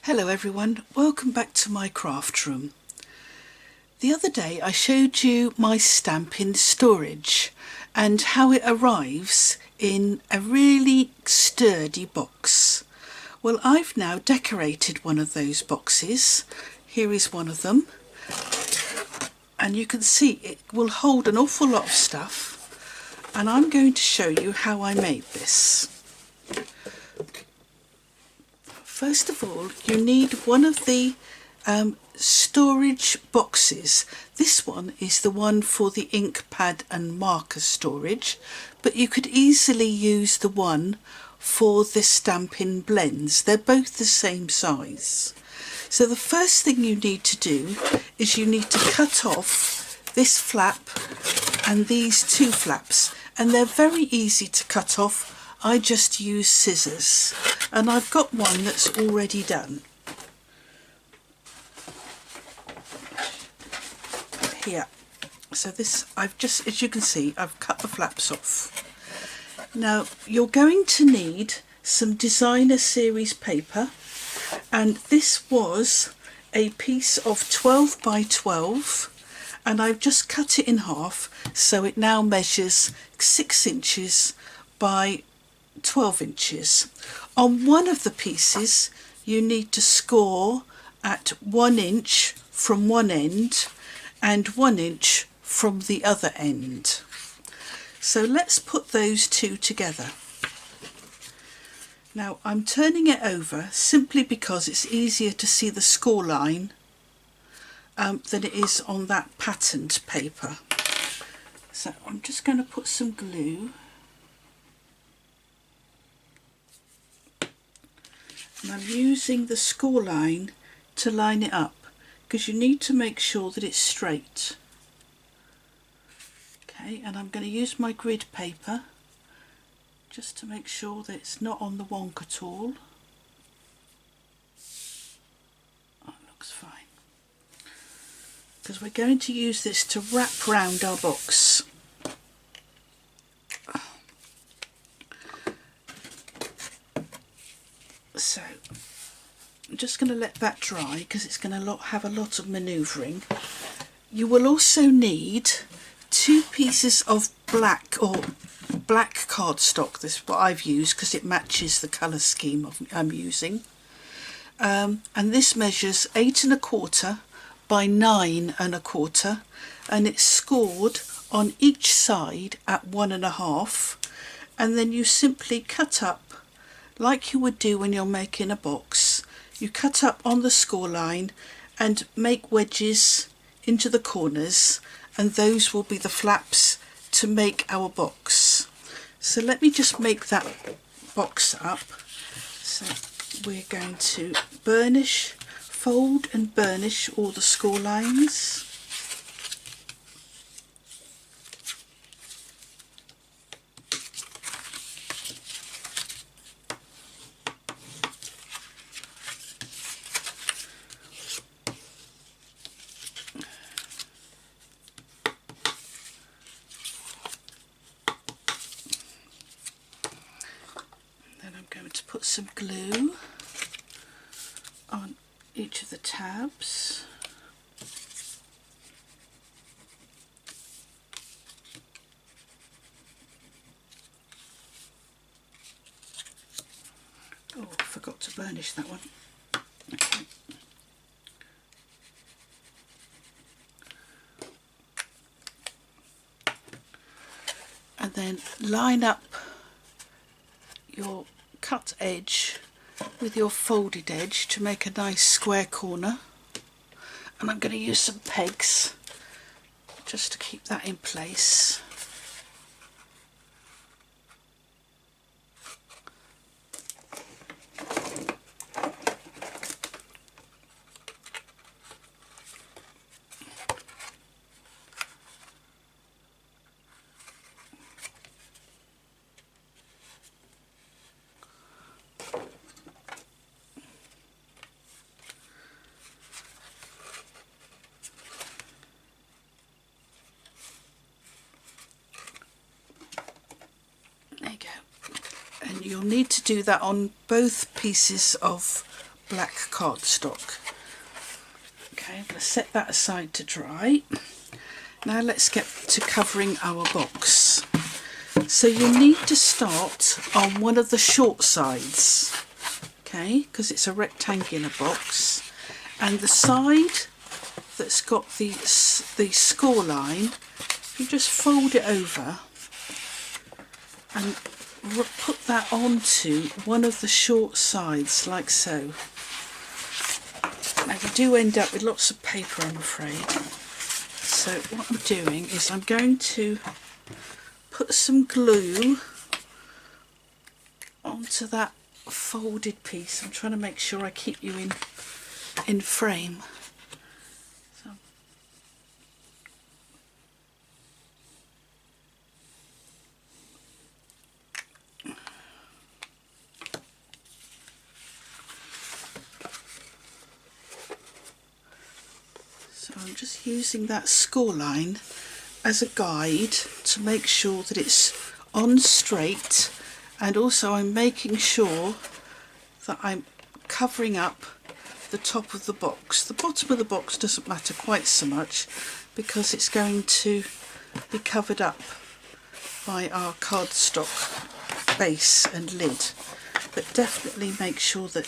Hello everyone, welcome back to my craft room. The other day I showed you my Stampin Storage and how it arrives in a really sturdy box. Well, I've now decorated one of those boxes. Here is one of them, and you can see it will hold an awful lot of stuff, and I'm going to show you how I made this. First of all, you need one of the storage boxes. This one is the one for the ink pad and marker storage, but you could easily use the one for the Stampin' blends. They're both the same size. So the first thing you need to do is you need to cut off this flap and these two flaps, and they're very easy to cut off. I just use scissors, and I've got one that's already done. Here. So this, as you can see, I've cut the flaps off. Now you're going to need some designer series paper, and this was a piece of 12 by 12, and I've just cut it in half, so it now measures 6 inches by 12 inches. On one of the pieces you need to score at 1 inch from one end and 1 inch from the other end. So let's put those two together. Now I'm turning it over simply because it's easier to see the score line than it is on that patterned paper. So I'm just going to put some glue. And I'm using the score line to line it up, because you need to make sure that it's straight. Okay, and I'm going to use my grid paper just to make sure that it's not on the wonk at all. Oh, it looks fine. Because we're going to use this to wrap round our box. So I'm just going to let that dry because it's going to have a lot of manoeuvring. You will also need 2 pieces of black cardstock. This is what I've used because it matches the colour scheme I'm using. And this measures 8 1/4 by 9 1/4, and it's scored on each side at 1 1/2, and then you simply cut up like you would do when you're making a box. You cut up on the score line and make wedges into the corners, and those will be the flaps to make our box. So let me just make that box up. So we're going to fold and burnish all the score lines. Put some glue on each of the tabs. Oh, I forgot to burnish that one. Okay. And then line up your cut edge with your folded edge to make a nice square corner, and I'm going to use some pegs just to keep that in place. There you go. And you'll need to do that on both pieces of black cardstock. Okay, I'm going to set that aside to dry. Now let's get to covering our box. So you need to start on one of the short sides, okay, because it's a rectangular box, and the side that's got the score line, you just fold it over and put that onto one of the short sides like so. Now you do end up with lots of paper, I'm afraid. So what I'm doing is I'm going to put some glue onto that folded piece. I'm trying to make sure I keep you in frame. So I'm just using that score line as a guide to make sure that it's on straight, and also I'm making sure that I'm covering up the top of the box. The bottom of the box doesn't matter quite so much because it's going to be covered up by our cardstock base and lid, but definitely make sure that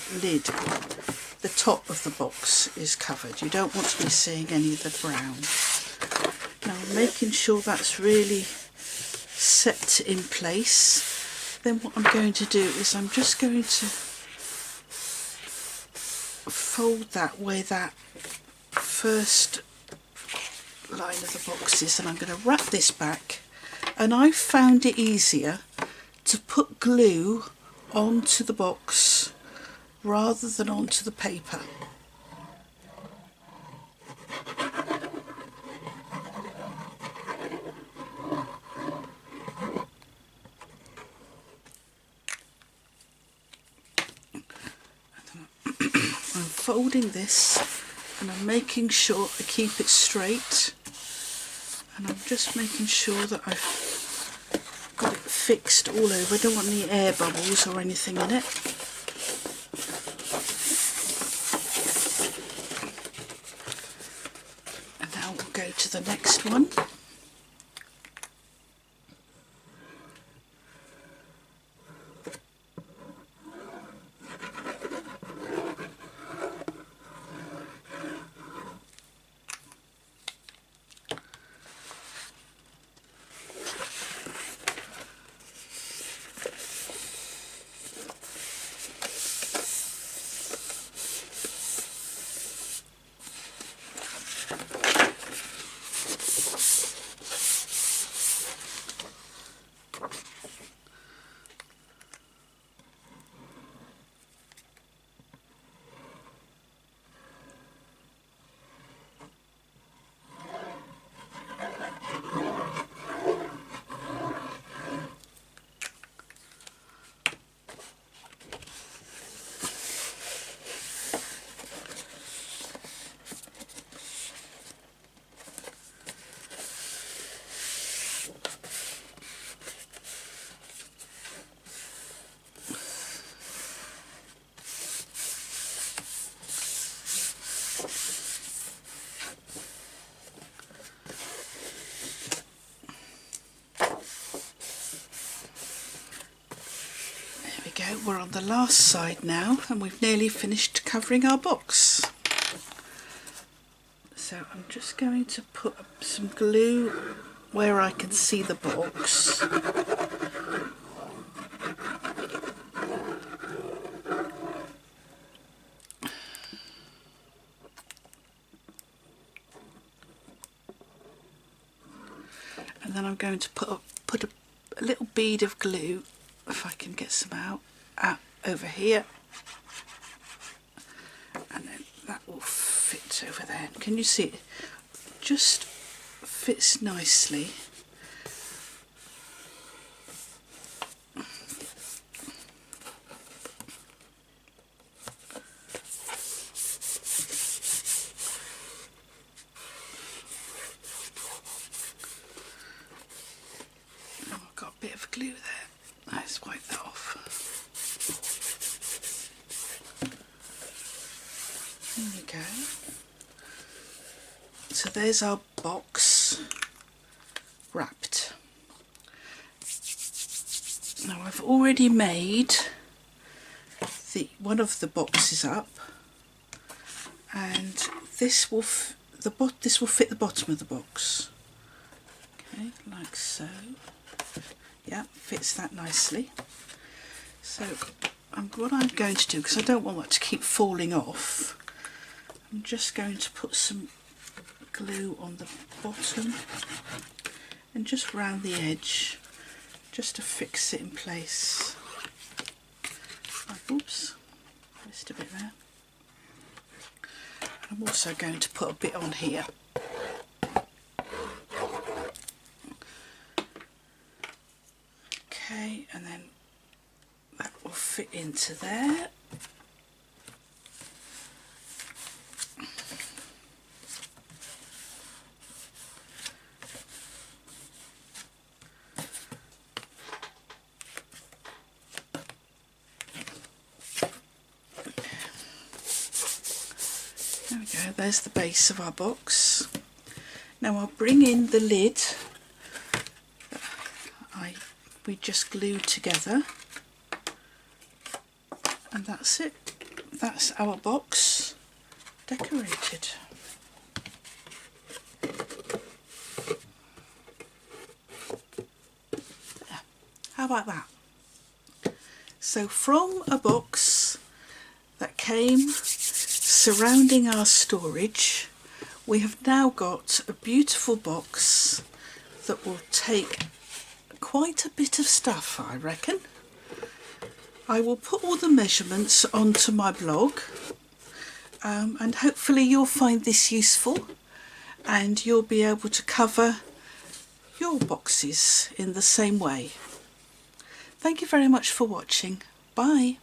the top of the box is covered. You don't want to be seeing any of the brown. Now I'm making sure that's really set in place. Then what I'm going to do is I'm just going to fold that where that first line of the box is, and I'm going to wrap this back. And I found it easier to put glue onto the box rather than onto the paper. I'm folding this and I'm making sure I keep it straight, and I'm just making sure that I've got it fixed all over. I don't want any air bubbles or anything in it. And now we'll go to the next one. We're on the last side now, and we've nearly finished covering our box. So I'm just going to put some glue where I can see the box. And then I'm going to put a little bead of glue, if I can get some out over here, and then that will fit over there. Can you see it? Just fits nicely. Oh, I've got a bit of glue there. Let's wipe that off. There we go. So there's our box wrapped. Now I've already made one of the boxes up, and this will fit the bottom of the box. Okay, like so. Yeah, fits that nicely. So what I'm going to do, because I don't want that to keep falling off, I'm just going to put some glue on the bottom and just round the edge, just to fix it in place. Oops, missed a bit there. I'm also going to put a bit on here. Okay, and then that will fit into there. There we go, there's the base of our box. Now I'll bring in the lid that we just glued together, and that's it. That's our box decorated. How about that? So from a box that came surrounding our storage, we have now got a beautiful box that will take quite a bit of stuff, I reckon. I will put all the measurements onto my blog, and hopefully you'll find this useful and you'll be able to cover your boxes in the same way. Thank you very much for watching. Bye.